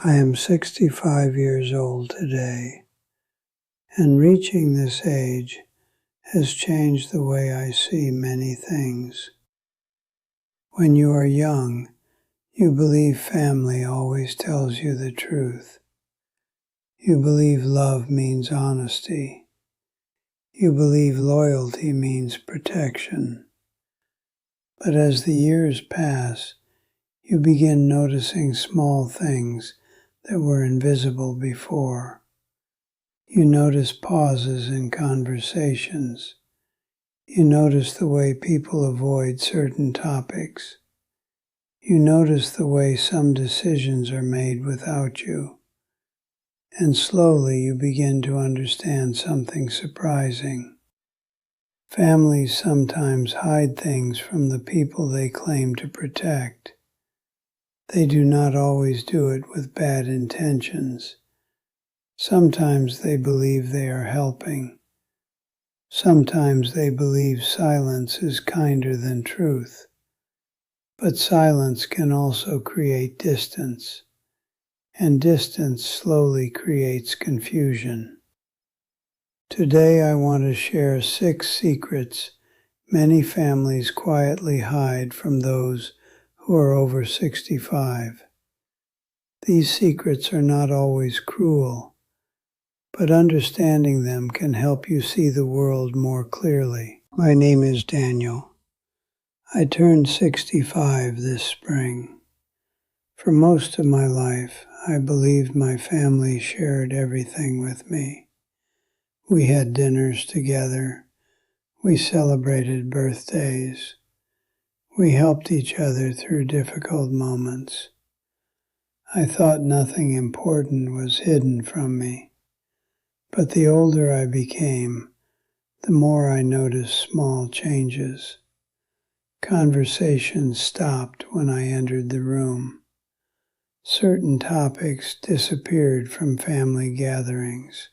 I am 65 years old today, and reaching this age has changed the way I see many things. When you are young, you believe family always tells you the truth. You believe love means honesty. You believe loyalty means protection. But as the years pass, you begin noticing small things that were invisible before. You notice pauses in conversations. You notice the way people avoid certain topics. You notice the way some decisions are made without you. And slowly you begin to understand something surprising. Families sometimes hide things from the people they claim to protect. They do not always do it with bad intentions. Sometimes they believe they are helping. Sometimes they believe silence is kinder than truth. But silence can also create distance, and distance slowly creates confusion. Today I want to share 6 secrets many families quietly hide from those who are over 65. These secrets are not always cruel, but understanding them can help you see the world more clearly. My name is Daniel. I turned 65 this spring. For most of my life, I believed my family shared everything with me. We had dinners together. We celebrated birthdays. We helped each other through difficult moments. I thought nothing important was hidden from me. But the older I became, the more I noticed small changes. Conversations stopped when I entered the room. Certain topics disappeared from family gatherings.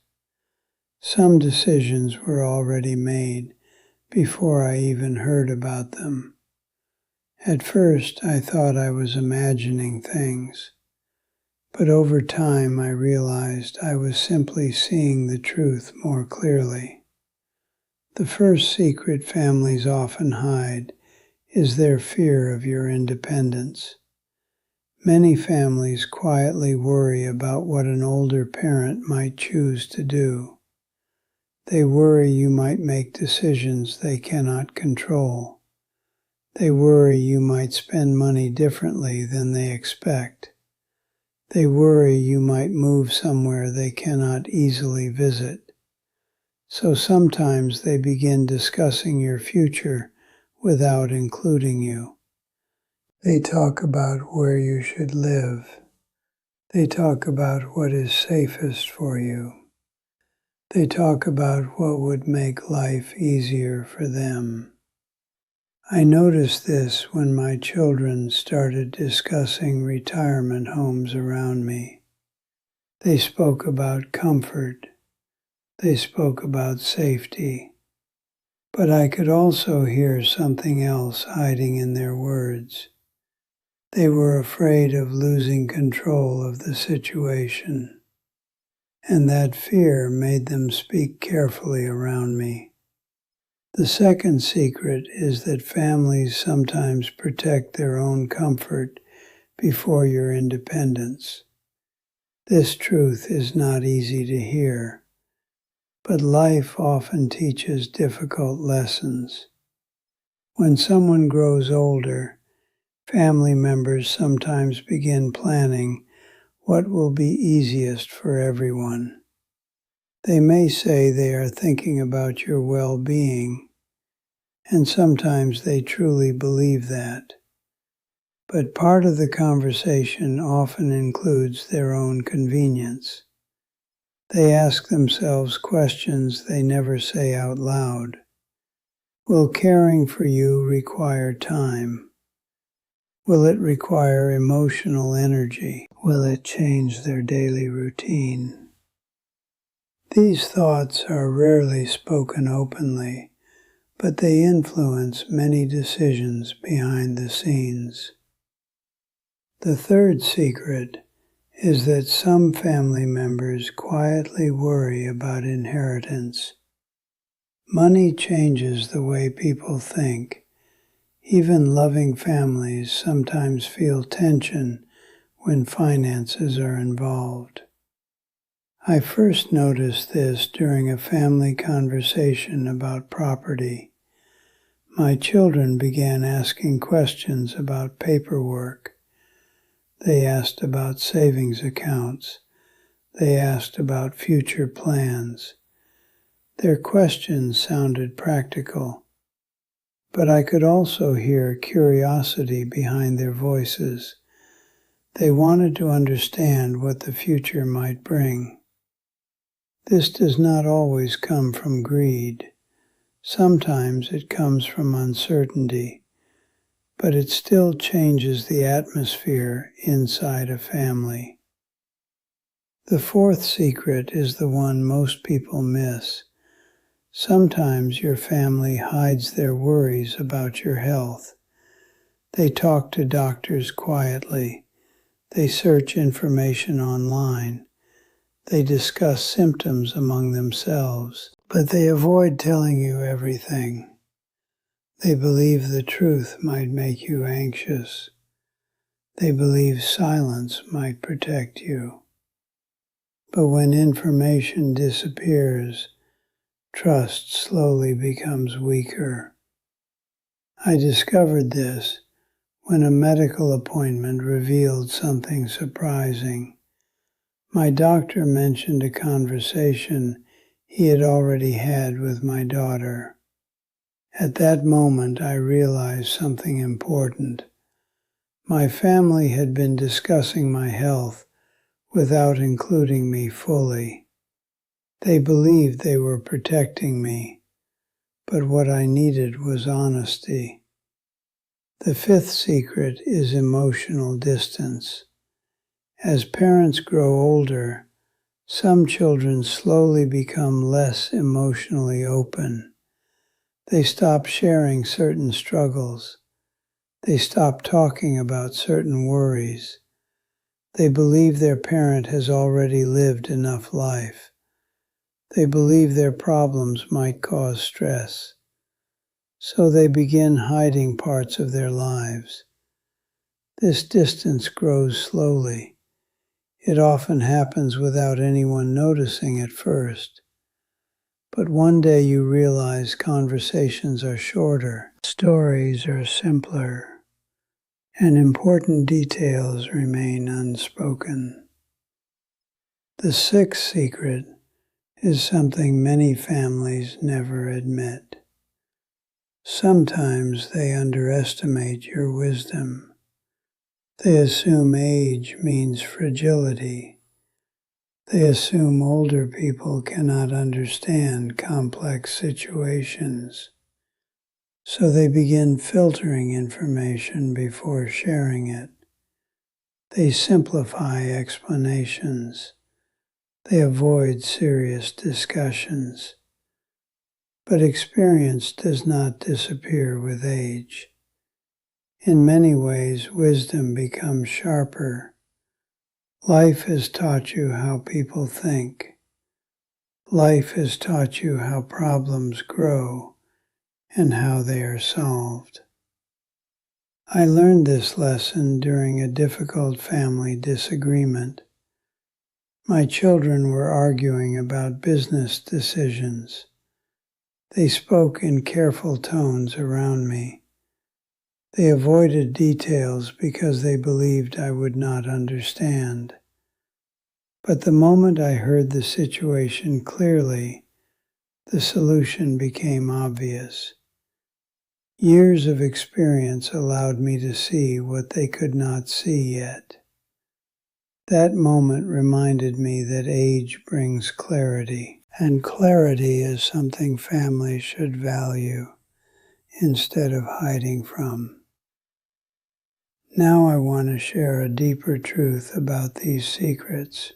Some decisions were already made before I even heard about them. At first, I thought I was imagining things, but over time I realized I was simply seeing the truth more clearly. The first secret families often hide is their fear of your independence. Many families quietly worry about what an older parent might choose to do. They worry you might make decisions they cannot control. They worry you might spend money differently than they expect. They worry you might move somewhere they cannot easily visit. So sometimes they begin discussing your future without including you. They talk about where you should live. They talk about what is safest for you. They talk about what would make life easier for them. I noticed this when my children started discussing retirement homes around me. They spoke about comfort. They spoke about safety. But I could also hear something else hiding in their words. They were afraid of losing control of the situation. And that fear made them speak carefully around me. The second secret is that families sometimes protect their own comfort before your independence. This truth is not easy to hear, but life often teaches difficult lessons. When someone grows older, family members sometimes begin planning what will be easiest for everyone. They may say they are thinking about your well-being, and sometimes they truly believe that. But part of the conversation often includes their own convenience. They ask themselves questions they never say out loud. Will caring for you require time? Will it require emotional energy? Will it change their daily routine? These thoughts are rarely spoken openly, but they influence many decisions behind the scenes. The third secret is that some family members quietly worry about inheritance. Money changes the way people think. Even loving families sometimes feel tension when finances are involved. I first noticed this during a family conversation about property. My children began asking questions about paperwork. They asked about savings accounts. They asked about future plans. Their questions sounded practical, but I could also hear curiosity behind their voices. They wanted to understand what the future might bring. This does not always come from greed. Sometimes it comes from uncertainty, but it still changes the atmosphere inside a family. The fourth secret is the one most people miss. Sometimes your family hides their worries about your health. They talk to doctors quietly. They search information online. They discuss symptoms among themselves, but they avoid telling you everything. They believe the truth might make you anxious. They believe silence might protect you. But when information disappears, trust slowly becomes weaker. I discovered this when a medical appointment revealed something surprising. My doctor mentioned a conversation he had already had with my daughter. At that moment, I realized something important. My family had been discussing my health without including me fully. They believed they were protecting me, but what I needed was honesty. The fifth secret is emotional distance. As parents grow older, some children slowly become less emotionally open. They stop sharing certain struggles. They stop talking about certain worries. They believe their parent has already lived enough life. They believe their problems might cause stress. So they begin hiding parts of their lives. This distance grows slowly. It often happens without anyone noticing at first. But one day you realize conversations are shorter, stories are simpler, and important details remain unspoken. The sixth secret is something many families never admit. Sometimes they underestimate your wisdom. They assume age means fragility. They assume older people cannot understand complex situations. So they begin filtering information before sharing it. They simplify explanations. They avoid serious discussions. But experience does not disappear with age. In many ways, wisdom becomes sharper. Life has taught you how people think. Life has taught you how problems grow and how they are solved. I learned this lesson during a difficult family disagreement. My children were arguing about business decisions. They spoke in careful tones around me. They avoided details because they believed I would not understand. But the moment I heard the situation clearly, the solution became obvious. Years of experience allowed me to see what they could not see yet. That moment reminded me that age brings clarity, and clarity is something families should value instead of hiding from. Now I want to share a deeper truth about these secrets.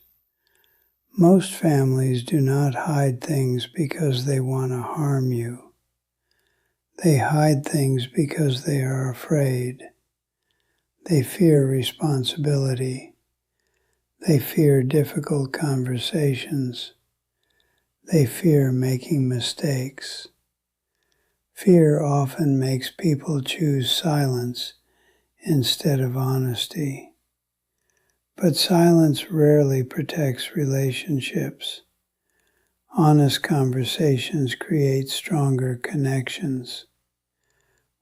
Most families do not hide things because they want to harm you. They hide things because they are afraid. They fear responsibility. They fear difficult conversations. They fear making mistakes. Fear often makes people choose silence instead of honesty. But silence rarely protects relationships. Honest conversations create stronger connections.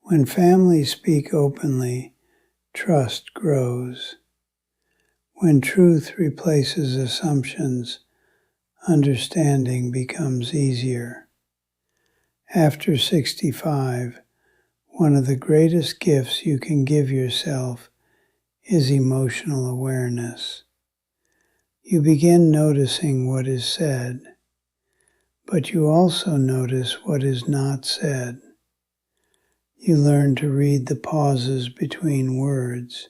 When families speak openly, trust grows. When truth replaces assumptions, understanding becomes easier. After 65, one of the greatest gifts you can give yourself is emotional awareness. You begin noticing what is said, but you also notice what is not said. You learn to read the pauses between words.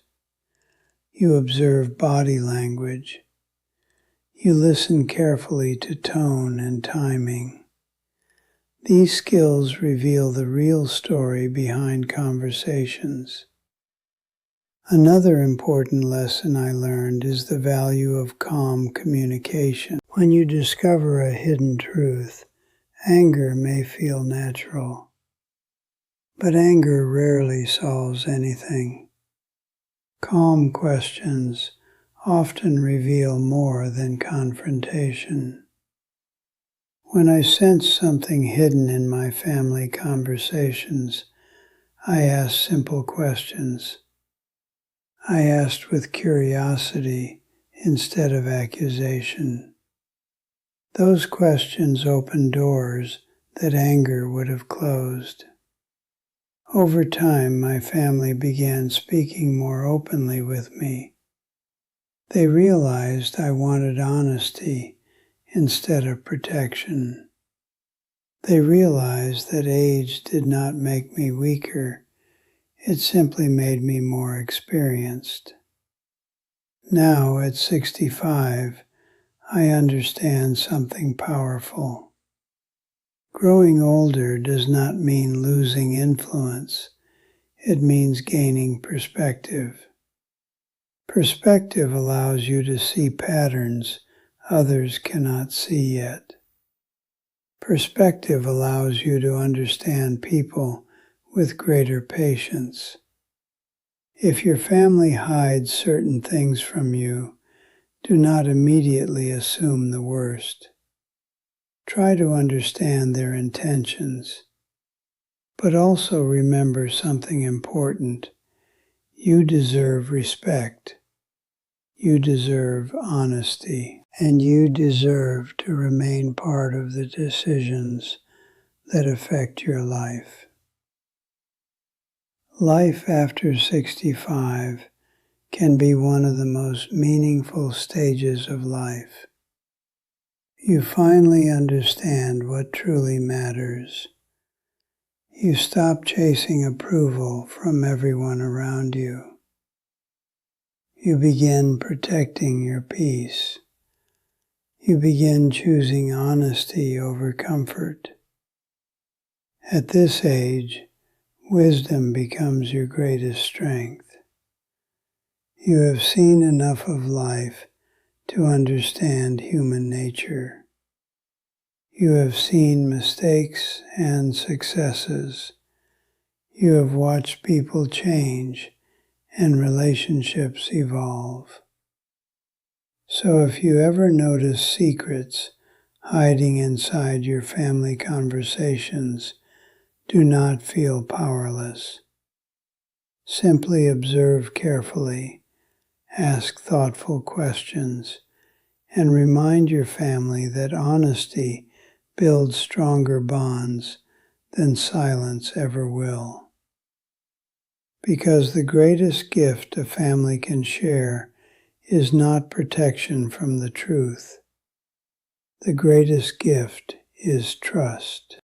You observe body language. You listen carefully to tone and timing. These skills reveal the real story behind conversations. Another important lesson I learned is the value of calm communication. When you discover a hidden truth, anger may feel natural, but anger rarely solves anything. Calm questions often reveal more than confrontation. When I sense something hidden in my family conversations, I ask simple questions. I asked with curiosity instead of accusation. Those questions opened doors that anger would have closed. Over time, my family began speaking more openly with me. They realized I wanted honesty instead of protection. They realized that age did not make me weaker, it simply made me more experienced. Now, at 65, I understand something powerful. Growing older does not mean losing influence, it means gaining perspective. Perspective allows you to see patterns others cannot see yet. Perspective allows you to understand people with greater patience. If your family hides certain things from you, do not immediately assume the worst. Try to understand their intentions, but also remember something important. You deserve respect. You deserve honesty, and you deserve to remain part of the decisions that affect your life. Life after 65 can be one of the most meaningful stages of life. You finally understand what truly matters. You stop chasing approval from everyone around you. You begin protecting your peace. You begin choosing honesty over comfort. At this age, wisdom becomes your greatest strength. You have seen enough of life to understand human nature. You have seen mistakes and successes. You have watched people change and relationships evolve. So if you ever notice secrets hiding inside your family conversations, do not feel powerless. Simply observe carefully, ask thoughtful questions, and remind your family that honesty builds stronger bonds than silence ever will. Because the greatest gift a family can share is not protection from the truth. The greatest gift is trust.